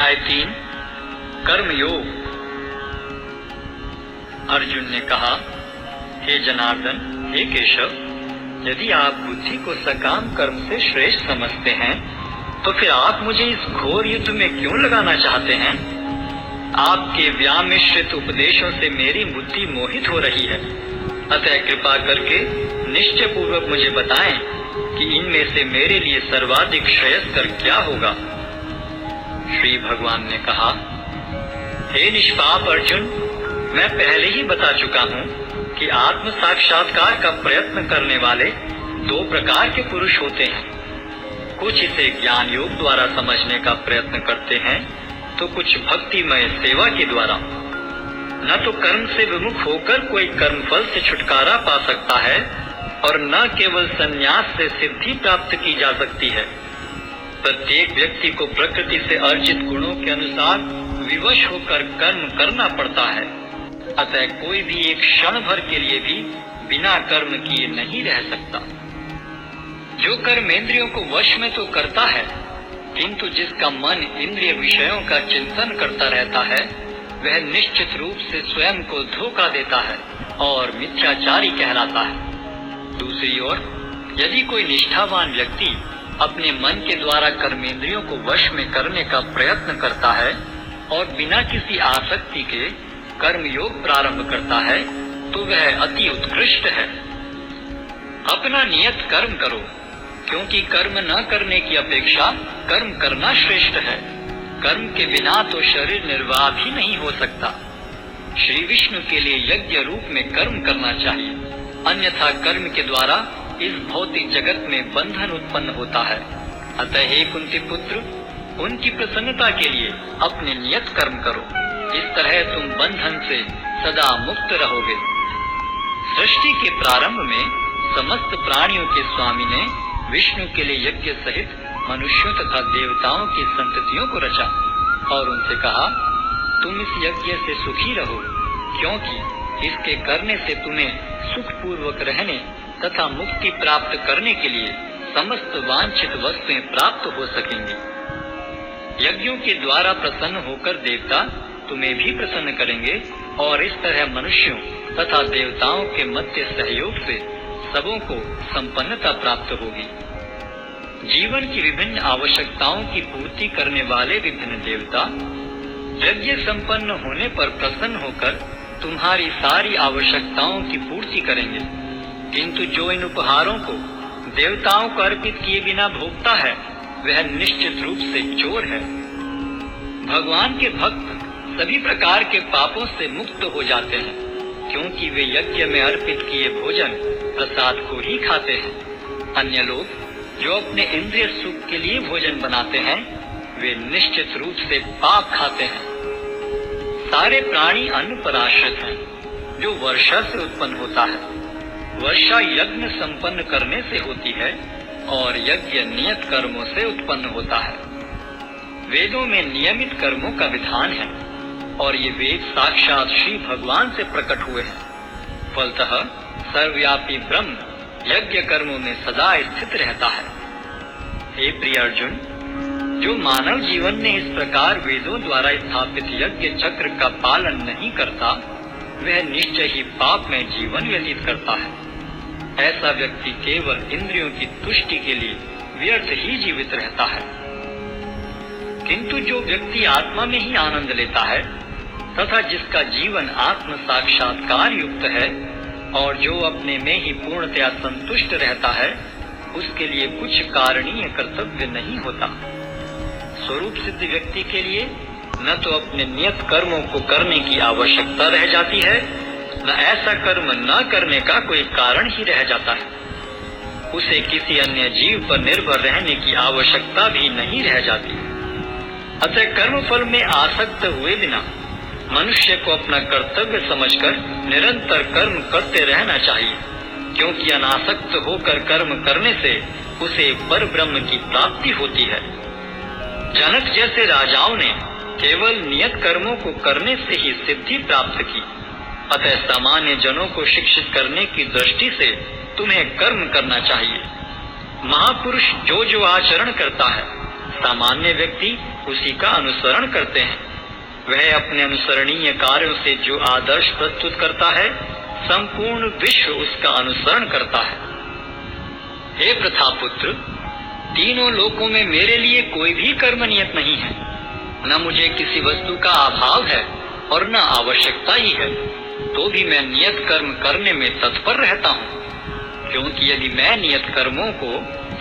अध्याय 3 कर्मयोग। अर्जुन ने कहा, हे जनार्दन, हे केशव, यदि आप बुद्धि को सकाम कर्म से श्रेष्ठ समझते हैं तो फिर आप मुझे इस घोर युद्ध में क्यों लगाना चाहते हैं? आपके व्यामिश्रित उपदेशों से मेरी बुद्धि मोहित हो रही है। अतः कृपा करके निश्चय पूर्वक मुझे बताएं कि इनमें से मेरे लिए सर्वाधिक श्रेयस्कर क्या होगा। श्री भगवान ने कहा, हे निष्पाप अर्जुन, मैं पहले ही बता चुका हूँ कि आत्म साक्षात्कार का प्रयत्न करने वाले दो प्रकार के पुरुष होते हैं। कुछ इसे ज्ञान योग द्वारा समझने का प्रयत्न करते हैं तो कुछ भक्तिमय सेवा के द्वारा। न तो कर्म से विमुख होकर कोई कर्मफल से छुटकारा पा सकता है और न केवल संन्यास से सिद्धि प्राप्त की जा सकती है। प्रत्येक व्यक्ति को प्रकृति से अर्जित गुणों के अनुसार विवश होकर कर्म करना पड़ता है। अतः कोई भी एक क्षण भर के लिए भी बिना कर्म किए नहीं रह सकता। जो कर्मेंद्रियों को वश में तो करता है, किंतु जिसका मन इंद्रिय विषयों का चिंतन करता रहता है, वह निश्चित रूप से स्वयं को धोखा देता है और मिथ्याचारी कहलाता है। दूसरी ओर, यदि कोई निष्ठावान व्यक्ति अपने मन के द्वारा कर्मेंद्रियों को वश में करने का प्रयत्न करता है और बिना किसी आसक्ति के कर्म योग प्रारंभ करता है, तो वह अति उत्कृष्ट है। अपना नियत कर्म करो, क्योंकि कर्म न करने की अपेक्षा कर्म करना श्रेष्ठ है। कर्म के बिना तो शरीर निर्वाह भी नहीं हो सकता। श्री विष्णु के लिए यज्ञ रूप में कर्म करना चाहिए, अन्यथा कर्म के द्वारा इस भौतिक जगत में बंधन उत्पन्न होता है। अतः हे कुंती पुत्र, उनकी प्रसन्नता के लिए अपने नियत कर्म करो। इस तरह तुम बंधन से सदा मुक्त रहोगे। सृष्टि के प्रारंभ में समस्त प्राणियों के स्वामी ने विष्णु के लिए यज्ञ सहित मनुष्यों तथा देवताओं की संततियों को रचा और उनसे कहा, तुम इस यज्ञ से सुखी रहो, क्योंकि इसके करने से तुम्हें सुख पूर्वक रहने तथा मुक्ति प्राप्त करने के लिए समस्त वांछित वस्तुएं प्राप्त हो सकेंगी। यज्ञों के द्वारा प्रसन्न होकर देवता तुम्हें भी प्रसन्न करेंगे और इस तरह मनुष्यों तथा देवताओं के मध्य सहयोग से सबों को संपन्नता प्राप्त होगी। जीवन की विभिन्न आवश्यकताओं की पूर्ति करने वाले विभिन्न देवता यज्ञ संपन्न होने पर प्रसन्न होकर तुम्हारी सारी आवश्यकताओं की पूर्ति करेंगे। किंतु जो इन उपहारों को देवताओं को अर्पित किए बिना भोगता है, वह निश्चित रूप से चोर है। भगवान के भक्त सभी प्रकार के पापों से मुक्त हो जाते हैं, क्योंकि वे यज्ञ में अर्पित किए भोजन प्रसाद को ही खाते हैं। अन्य लोग जो अपने इंद्रिय सुख के लिए भोजन बनाते हैं, वे निश्चित रूप से पाप खाते हैं। सारे प्राणी अन्न पर आश्रित हैं, जो वर्षा से उत्पन्न होता है। वर्षा यज्ञ संपन्न करने से होती है और यज्ञ नियत कर्मों से उत्पन्न होता है। वेदों में नियमित कर्मों का विधान है और ये वेद साक्षात श्री भगवान से प्रकट हुए हैं। फलतः सर्वव्यापी ब्रह्म यज्ञ कर्मों में सदा स्थित रहता है। हे प्रिय अर्जुन, जो मानव जीवन में इस प्रकार वेदों द्वारा स्थापित यज्ञ चक्र का पालन नहीं करता, वह निश्चय ही पाप में जीवन व्यतीत करता है। ऐसा व्यक्ति केवल इंद्रियों की तुष्टि के लिए व्यर्थ ही जीवित रहता है। किंतु जो व्यक्ति आत्मा में ही आनंद लेता है तथा जिसका जीवन आत्म साक्षात्कार युक्त है और जो अपने में ही पूर्णतया संतुष्ट रहता है, उसके लिए कुछ कारणीय कर्तव्य नहीं होता। स्वरूप सिद्ध व्यक्ति के लिए न तो अपने नियत कर्मों को करने की आवश्यकता रह जाती है, न ऐसा कर्म न करने का कोई कारण ही रह जाता है। उसे किसी अन्य जीव पर निर्भर रहने की आवश्यकता भी नहीं रह जाती। अतः कर्म फल में आसक्त हुए बिना मनुष्य को अपना कर्तव्य समझकर निरंतर कर्म करते रहना चाहिए, क्योंकि अनासक्त होकर कर्म करने से उसे पर ब्रह्म की प्राप्ति होती है। जनक जैसे राजाओं ने केवल नियत कर्मों को करने से ही सिद्धि प्राप्त की। अतः सामान्य जनों को शिक्षित करने की दृष्टि से तुम्हें कर्म करना चाहिए। महापुरुष जो जो आचरण करता है, सामान्य व्यक्ति उसी का अनुसरण करते हैं। वह अपने अनुसरणीय कार्यों से जो आदर्श प्रस्तुत करता है, संपूर्ण विश्व उसका अनुसरण करता है। हे प्रथापुत्र, तीनों लोकों में मेरे लिए कोई भी कर्म नियत नहीं है। न मुझे किसी वस्तु का अभाव है और न आवश्यकता ही है, तो भी मैं नियत कर्म करने में तत्पर रहता हूँ। क्योंकि यदि मैं नियत कर्मों को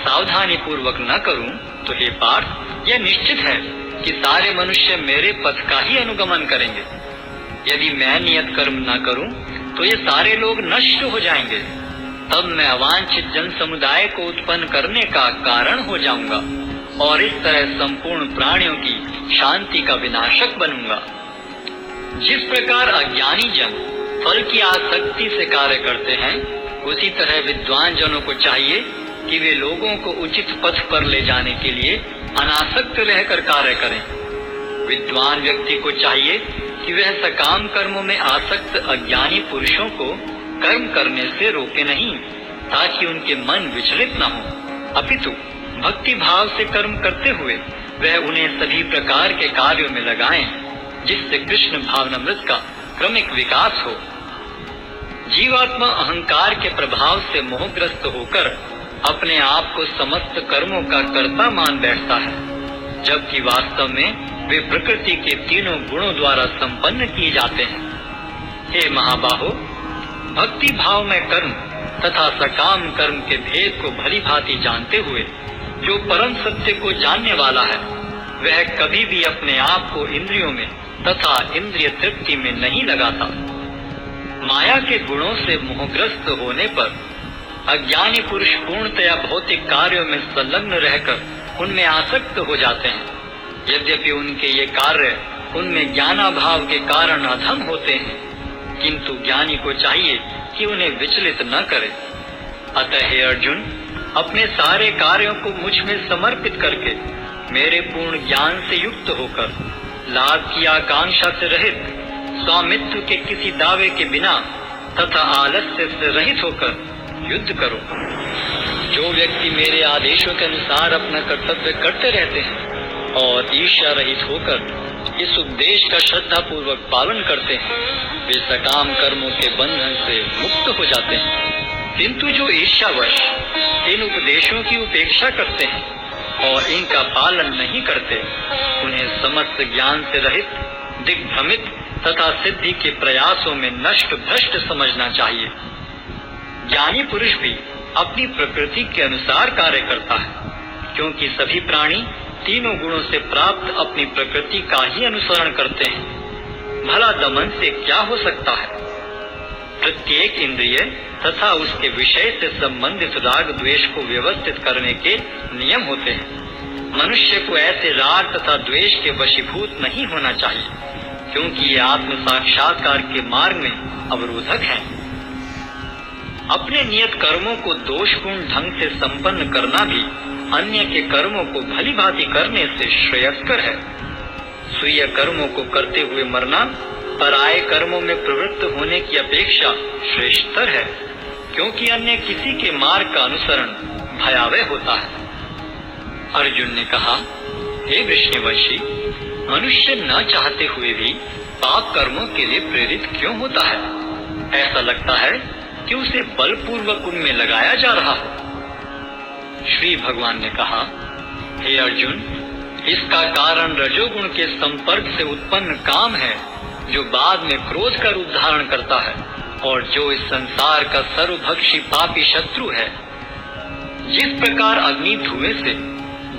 सावधानी पूर्वक न करूं, तो हे पार्थ, यह निश्चित है कि सारे मनुष्य मेरे पथ का ही अनुगमन करेंगे। यदि मैं नियत कर्म न करूं, तो ये सारे लोग नष्ट हो जाएंगे। तब मैं अवांछित जन समुदाय को उत्पन्न करने का कारण हो जाऊंगा और इस तरह संपूर्ण प्राणियों की शांति का विनाशक बनूंगा। जिस प्रकार अज्ञानी जन फल की आसक्ति से कार्य करते हैं, उसी तरह विद्वान जनों को चाहिए कि वे लोगों को उचित पथ पर ले जाने के लिए अनासक्त रहकर कार्य करें। विद्वान व्यक्ति को चाहिए कि वह सकाम कर्मों में आसक्त अज्ञानी पुरुषों को कर्म करने से रोके नहीं, ताकि उनके मन विचलित न हो, अपितु भक्ति भाव से कर्म करते हुए वह उन्हें सभी प्रकार के कार्यों में लगाएं, जिससे कृष्ण भावनामृत का क्रमिक विकास हो। जीवात्मा अहंकार के प्रभाव से मोहग्रस्त होकर अपने आप को समस्त कर्मों का कर्ता मान बैठता है, जबकि वास्तव में वे प्रकृति के तीनों गुणों द्वारा संपन्न किए जाते हैं। हे महाबाहो, भक्ति भाव में कर्म तथा सकाम कर्म के भेद को भली भांति जानते हुए जो परम सत्य को जानने वाला है, वह कभी भी अपने आप को इंद्रियों में तथा इंद्रिय तृप्ति में नहीं लगाता। माया के गुणों से मोहग्रस्त होने पर अज्ञानी पुरुष पूर्णतया भौतिक कार्यों में संलग्न रहकर उनमें आसक्त हो जाते हैं। यद्यपि उनके ये कार्य उनमें ज्ञानाभाव के कारण अधम होते हैं, किंतु ज्ञानी को चाहिए कि उन्हें विचलित न करे। अतः हे अर्जुन, अपने सारे कार्यों को मुझ में समर्पित करके मेरे पूर्ण ज्ञान से युक्त होकर लाभ की आकांक्षा से रहित, स्वामित्व के किसी दावे के बिना तथा आलस्य से रहित होकर युद्ध करो। जो व्यक्ति मेरे आदेशों के अनुसार अपना कर्तव्य करते रहते हैं और ईर्ष्या रहित होकर इस उपदेश का श्रद्धा पूर्वक पालन करते हैं, वे सकाम कर्मों के बंधन से मुक्त हो जाते हैं। किंतु जो ईर्ष्यावश इन उपदेशों की उपेक्षा करते हैं और इनका पालन नहीं करते, उन्हें समस्त ज्ञान से रहित, दिग्भ्रमित तथा सिद्धि के प्रयासों में नष्ट भ्रष्ट समझना चाहिए। ज्ञानी पुरुष भी अपनी प्रकृति के अनुसार कार्य करता है, क्योंकि सभी प्राणी तीनों गुणों से प्राप्त अपनी प्रकृति का ही अनुसरण करते हैं। भला दमन से क्या हो सकता है? प्रत्येक इंद्रिय तथा उसके विषय से संबंधित राग द्वेष को व्यवस्थित करने के नियम होते हैं। मनुष्य को ऐसे राग तथा द्वेष के वशीभूत नहीं होना चाहिए, क्योंकि ये आत्म साक्षात्कार के मार्ग में अवरोधक है। अपने नियत कर्मों को दोषपूर्ण ढंग से संपन्न करना भी अन्य के कर्मों को भली भांति करने से श्रेयस्कर है। स्वीय कर्मों को करते हुए मरना पराये कर्मों में प्रवृत्त होने की अपेक्षा श्रेष्ठतर है, क्योंकि अन्य किसी के मार्ग का अनुसरण भयावह होता है। अर्जुन ने कहा, हे वृष्णिवंशी, मनुष्य न चाहते हुए भी पाप कर्मों के लिए प्रेरित क्यों होता है? ऐसा लगता है कि उसे बलपूर्वक उनमें लगाया जा रहा हो। श्री भगवान ने कहा, हे अर्जुन, इसका कारण रजोगुण के संपर्क से उत्पन्न काम है, जो बाद में क्रोध का रूप धारण करता है और जो इस संसार का सर्वभक्षी पापी शत्रु है। जिस प्रकार अग्नि धुएं से,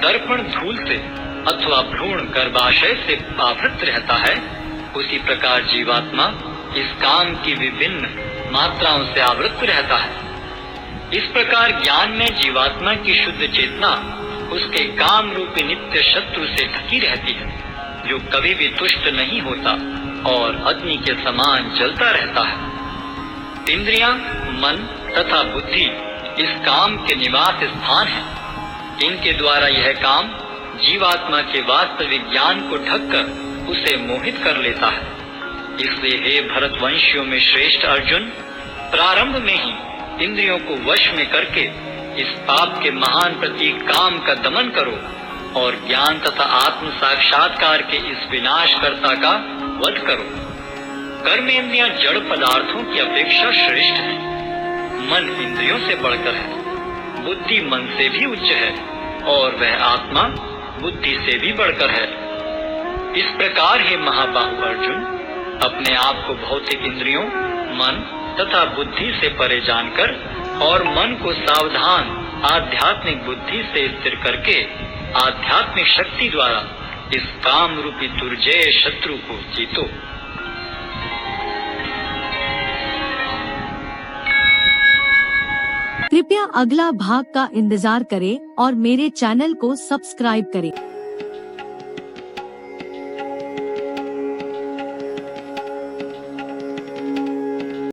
दर्पण धूल से अथवा भ्रूण गर्भाशय से आवृत रहता है, उसी प्रकार जीवात्मा इस काम की विभिन्न मात्राओं से आवृत रहता है। इस प्रकार ज्ञान में जीवात्मा की शुद्ध चेतना उसके काम रूपी नित्य शत्रु से ढकी रहती है, जो कभी भी तुष्ट नहीं होता और अग्नि के समान जलता रहता है। इंद्रियां, मन तथा बुद्धि इस काम के निवास स्थान है। इनके द्वारा यह काम जीवात्मा के वास्तविक ज्ञान को ढककर उसे मोहित कर लेता है। इसलिए हे भरतवंशियों में श्रेष्ठ अर्जुन, प्रारंभ में ही इंद्रियों को वश में करके इस पाप के महान प्रतीक काम का दमन करो और ज्ञान तथा आत्म साक्षात्कार के इस विनाशकर्ता का वध करो। कर्मेंद्रियां जड़ पदार्थों की अपेक्षा श्रेष्ठ है। मन इंद्रियों से बढ़कर है, बुद्धि मन से भी उच्च है और वह आत्मा बुद्धि से भी बढ़कर है। इस प्रकार हे महाबाहु अर्जुन, अपने आप को भौतिक इंद्रियों, मन तथा बुद्धि से परे जानकर और मन को सावधान आध्यात्मिक बुद्धि से स्थिर करके आध्यात्मिक शक्ति द्वारा इस काम रूपी दुर्जय शत्रु को जीतो। कृपया अगला भाग का इंतजार करें और मेरे चैनल को सब्सक्राइब करें।